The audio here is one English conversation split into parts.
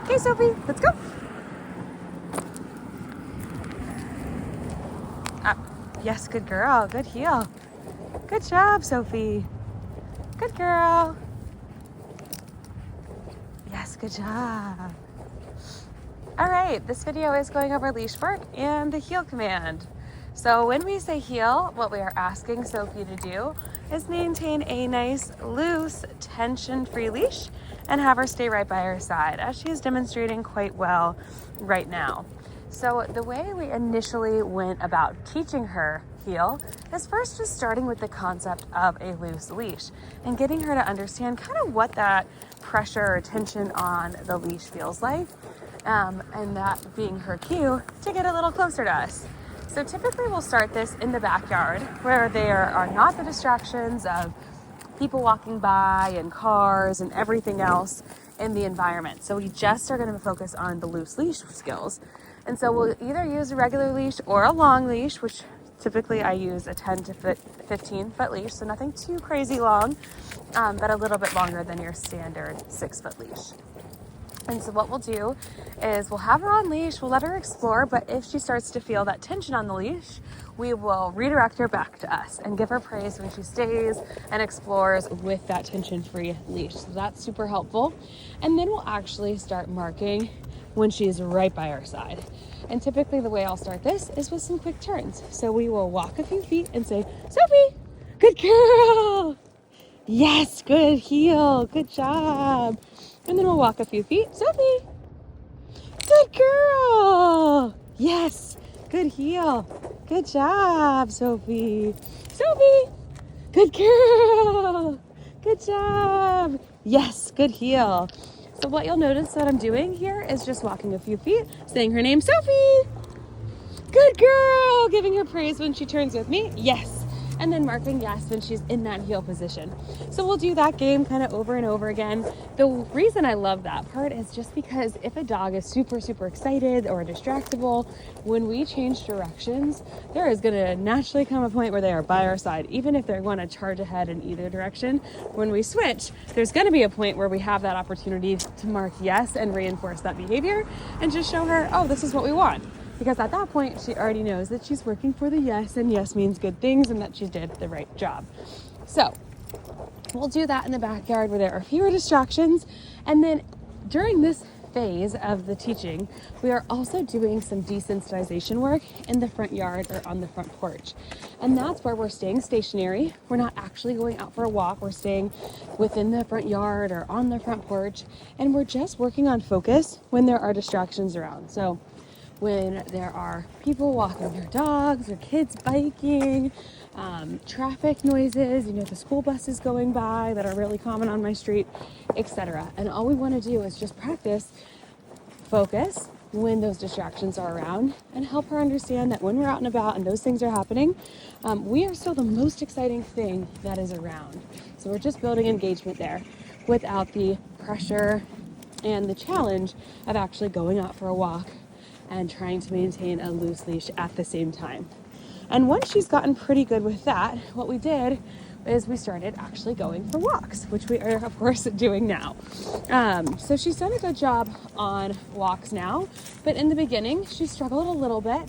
Okay, Sophie, let's go. Up. Yes, good girl. Good heel. Good job, Sophie. Good girl. Yes, good job. All right, this video is going over leash work and the heel command. So when we say heel, what we are asking Sophie to do is maintain a nice, loose, tension-free leash and have her stay right by her side, as she is demonstrating quite well right now. So the way we initially went about teaching her heel is first just starting with the concept of a loose leash and getting her to understand kind of what that pressure or tension on the leash feels like, and that being her cue to get a little closer to us. So typically we'll start this in the backyard where there are not the distractions of people walking by and cars and everything else in the environment. So we just are going to focus on the loose leash skills. And so we'll either use a regular leash or a long leash, which typically I use a 10 to 15 foot leash. So nothing too crazy long, but a little bit longer than your standard 6 foot leash. And so what we'll do is we'll have her on leash, we'll let her explore, but if she starts to feel that tension on the leash, we will redirect her back to us and give her praise when she stays and explores with that tension-free leash. So that's super helpful. And then we'll actually start marking when she's right by our side. And typically the way I'll start this is with some quick turns. So we will walk a few feet and say, Sophie, good girl. Yes, good heel, good job. And then we'll walk a few feet. Sophie, good girl. Yes, good heel. Good job, Sophie. Sophie, good girl. Good job. Yes, good heel. So what you'll notice that I'm doing here is just walking a few feet, saying her name, Sophie. Good girl. Giving her praise when she turns with me. Yes. And then marking yes when she's in that heel position. So we'll do that game kind of over and over again. The reason I love that part is just because if a dog is super, super excited or distractible, when we change directions, there is going to naturally come a point where they are by our side. Even if they want to charge ahead in either direction, when we switch, there's going to be a point where we have that opportunity to mark yes and reinforce that behavior and just show her, oh, this is what we want. Because at that point, she already knows that she's working for the yes, and yes means good things and that she did the right job. So we'll do that in the backyard where there are fewer distractions. And then during this phase of the teaching, we are also doing some desensitization work in the front yard or on the front porch. And that's where we're staying stationary. We're not actually going out for a walk. We're staying within the front yard or on the front porch. And we're just working on focus when there are distractions around. So when there are people walking their dogs or kids biking, traffic noises, the school buses going by that are really common on my street, etc. And all we want to do is just practice focus when those distractions are around and help her understand that when we're out and about and those things are happening, we are still the most exciting thing that is around. So we're just building engagement there without the pressure and the challenge of actually going out for a walk and trying to maintain a loose leash at the same time. And once she's gotten pretty good with that, what we did is we started actually going for walks, which we are of course doing now. So she's done a good job on walks now, but in the beginning she struggled a little bit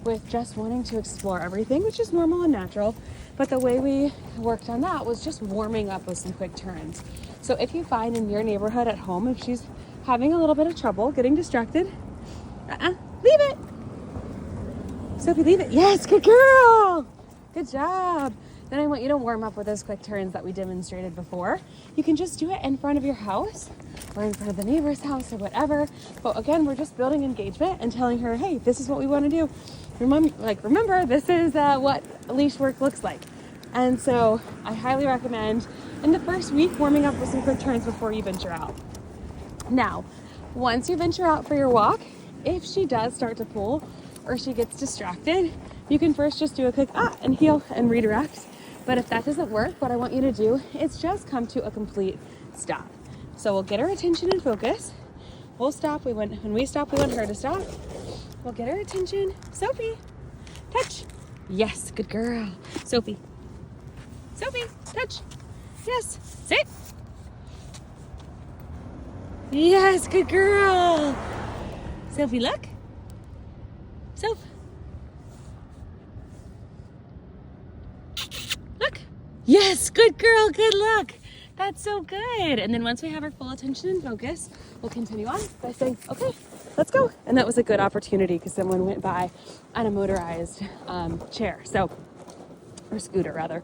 with just wanting to explore everything, which is normal and natural. But the way we worked on that was just warming up with some quick turns. So if you find in your neighborhood at home, if she's having a little bit of trouble getting distracted, leave it. Sophie, leave it. Yes, good girl. Good job. Then I want you to warm up with those quick turns that we demonstrated before. You can just do it in front of your house or in front of the neighbor's house or whatever. But again, we're just building engagement and telling her, hey, this is what we want to do. Remember, this is what leash work looks like. And so I highly recommend in the first week warming up with some quick turns before you venture out. Now, once you venture out for your walk, if she does start to pull or she gets distracted, you can first just do a quick and heel and redirect. But if that doesn't work, what I want you to do is just come to a complete stop. So we'll get her attention and focus. We'll stop. When we stop, we want her to stop. We'll get her attention. Sophie, touch. Yes, good girl. Sophie, touch. Yes, sit. Yes, good girl. Sophie, look. Soph. Look. Yes, good girl, good luck. That's so good. And then once we have our full attention and focus, we'll continue on by saying, okay, let's go. And that was a good opportunity because someone went by on a motorized chair, or scooter rather.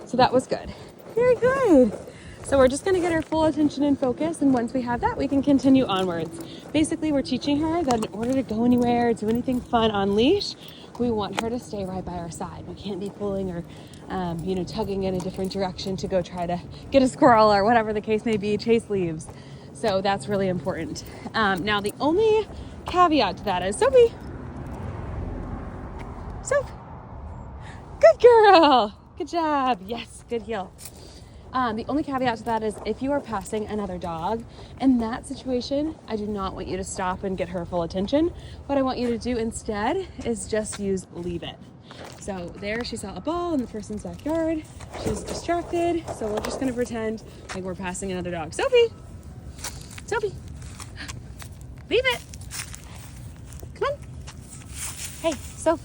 So that was good. Very good. So we're just gonna get our full attention and focus, and once we have that, we can continue onwards. Basically, we're teaching her that in order to go anywhere, do anything fun on leash, we want her to stay right by our side. We can't be pulling or tugging in a different direction to go try to get a squirrel or whatever the case may be, chase leaves. So that's really important. Now, the only caveat to that is, Sophie, good girl, good job. Yes, good heel. The only caveat to that is if you are passing another dog, in that situation, I do not want you to stop and get her full attention. What I want you to do instead is just use leave it. So there she saw a ball in the person's backyard. She's distracted. So we're just gonna pretend like we're passing another dog. Sophie, leave it. Come on. Hey, Soph.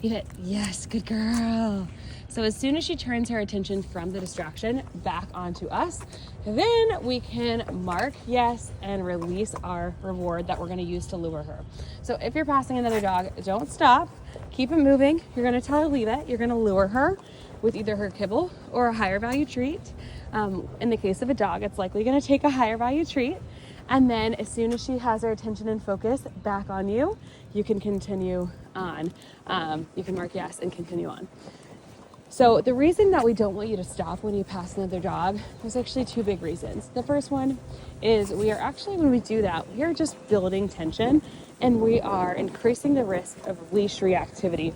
Leave it. Yes, good girl. So as soon as she turns her attention from the distraction back onto us, then we can mark yes and release our reward that we're gonna use to lure her. So if you're passing another dog, don't stop, keep it moving. You're gonna tell her leave it. You're gonna lure her with either her kibble or a higher value treat. In the case of a dog, it's likely gonna take a higher value treat. And then as soon as she has her attention and focus back on you, you can continue on. You can mark yes and continue on. So the reason that we don't want you to stop when you pass another dog, there's actually two big reasons. The first one is we are actually, when we do that, we are just building tension and we are increasing the risk of leash reactivity.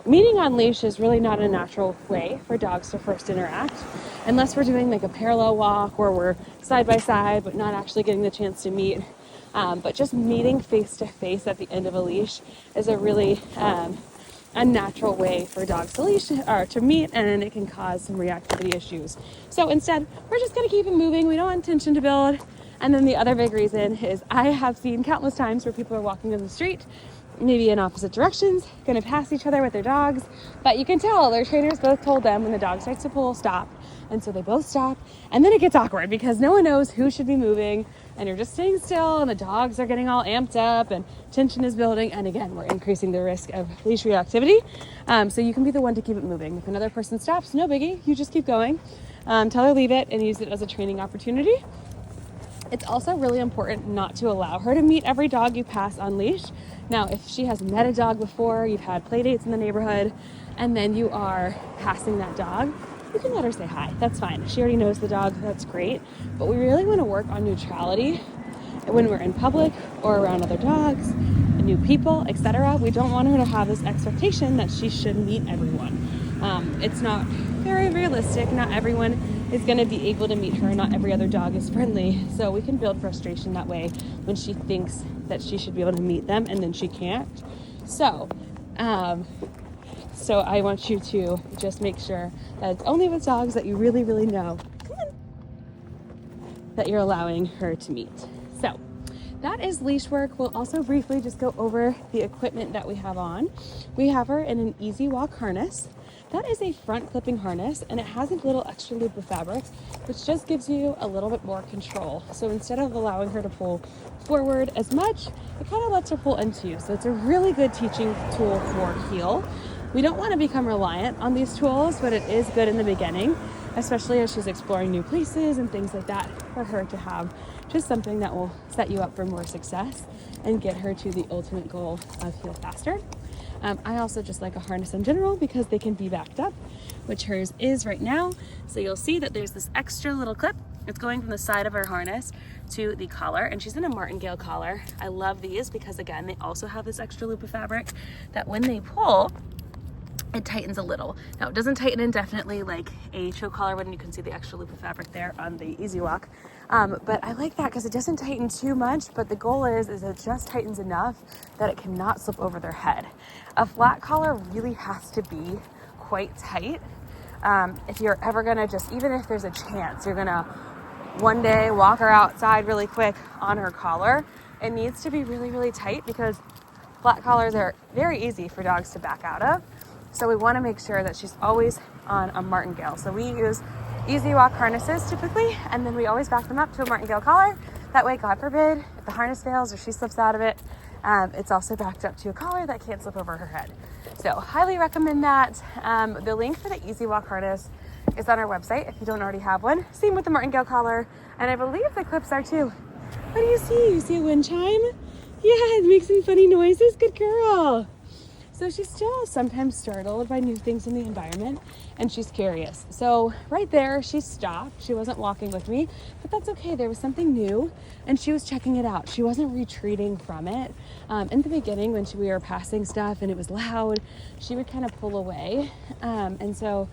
Meeting on leash is really not a natural way for dogs to first interact, unless we're doing like a parallel walk where we're side by side, but not actually getting the chance to meet. But just meeting face to face at the end of a leash is a really unnatural way for dogs to leash or to meet, and it can cause some reactivity issues. So instead, we're just going to keep it moving. We don't want tension to build. And then the other big reason is I have seen countless times where people are walking down the street, maybe in opposite directions, going to pass each other with their dogs, but you can tell their trainers both told them when the dog starts to pull, stop. And so they both stop, and then it gets awkward because no one knows who should be moving, and you're just staying still, and the dogs are getting all amped up, and tension is building, and again, we're increasing the risk of leash reactivity. So you can be the one to keep it moving. If another person stops, no biggie, you just keep going. Tell her leave it and use it as a training opportunity. It's also really important not to allow her to meet every dog you pass on leash. Now, if she has met a dog before, you've had play dates in the neighborhood, and then you are passing that dog, you can let her say hi. That's fine. She already knows the dog. That's great. But we really want to work on neutrality when we're in public or around other dogs, new people, etc. We don't want her to have this expectation that she should meet everyone. It's not very realistic. Not everyone is going to be able to meet her. Not every other dog is friendly. So we can build frustration that way when she thinks that she should be able to meet them and then she can't. So I want you to just make sure that it's only with dogs that you really, really know that you're allowing her to meet. So that is leash work. We'll also briefly just go over the equipment that we have on. We have her in an Easy Walk harness. That is a front clipping harness, and it has a little extra loop of fabric, which just gives you a little bit more control. So instead of allowing her to pull forward as much, it kind of lets her pull into you. So it's a really good teaching tool for heel. We don't want to become reliant on these tools, but it is good in the beginning, especially as she's exploring new places and things like that, for her to have just something that will set you up for more success and get her to the ultimate goal of heel faster. I also just like a harness in general because they can be backed up, which hers is right now. So you'll see that there's this extra little clip. It's going from the side of her harness to the collar, and she's in a martingale collar. I love these because, again, they also have this extra loop of fabric that when they pull, it tightens a little. Now, it doesn't tighten indefinitely like a choke collar would, and you can see the extra loop of fabric there on the Easy Walk. But I like that because it doesn't tighten too much, but the goal is it just tightens enough that it cannot slip over their head. A flat collar really has to be quite tight. If you're ever gonna even if there's a chance you're gonna one day walk her outside really quick on her collar, it needs to be really, really tight because flat collars are very easy for dogs to back out of. So we want to make sure that she's always on a martingale. So we use easy walk harnesses typically, and then we always back them up to a martingale collar. That way, God forbid, if the harness fails or she slips out of it, it's also backed up to a collar that can't slip over her head. So highly recommend that. The link for the easy walk harness is on our website if you don't already have one. Same with the martingale collar, and I believe the clips are too. What do you see? You see a wind chime? Yeah, it makes some funny noises. Good girl. So she's still sometimes startled by new things in the environment, and she's curious. So right there, she stopped. She wasn't walking with me, but that's okay. There was something new, and she was checking it out. She wasn't retreating from it. In the beginning, when we were passing stuff and it was loud, she would kind of pull away. And so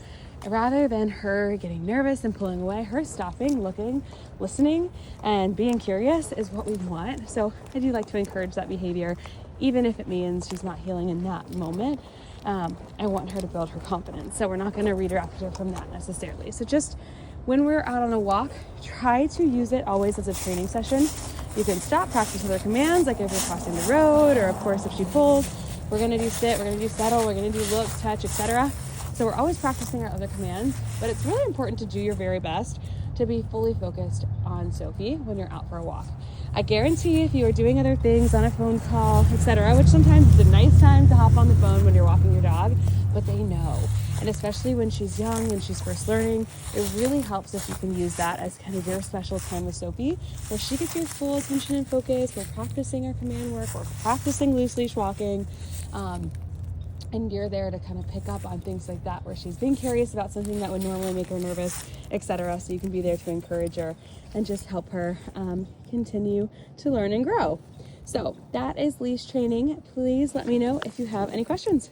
rather than her getting nervous and pulling away, her stopping, looking, listening, and being curious is what we want. So I do like to encourage that behavior, even if it means she's not healing in that moment. I want her to build her confidence. So we're not going to redirect her from that necessarily. So just when we're out on a walk, try to use it always as a training session. You can stop, practice other commands, like if you're crossing the road, or of course if she pulls, we're going to do sit, we're going to do settle, we're going to do look, touch, etc. So we're always practicing our other commands, but it's really important to do your very best to be fully focused on Sofie when you're out for a walk. I guarantee if you are doing other things on a phone call, etc., which sometimes is a nice time to hop on the phone when you're walking your dog, but they know. And especially when she's young and she's first learning, it really helps if you can use that as kind of your special time with Sofie, where she gets your full attention and focus. We're practicing our command work, we're practicing loose leash walking, and you're there to kind of pick up on things like that, where she's being curious about something that would normally make her nervous, etc. So you can be there to encourage her and just help her continue to learn and grow. So that is leash training. Please let me know if you have any questions.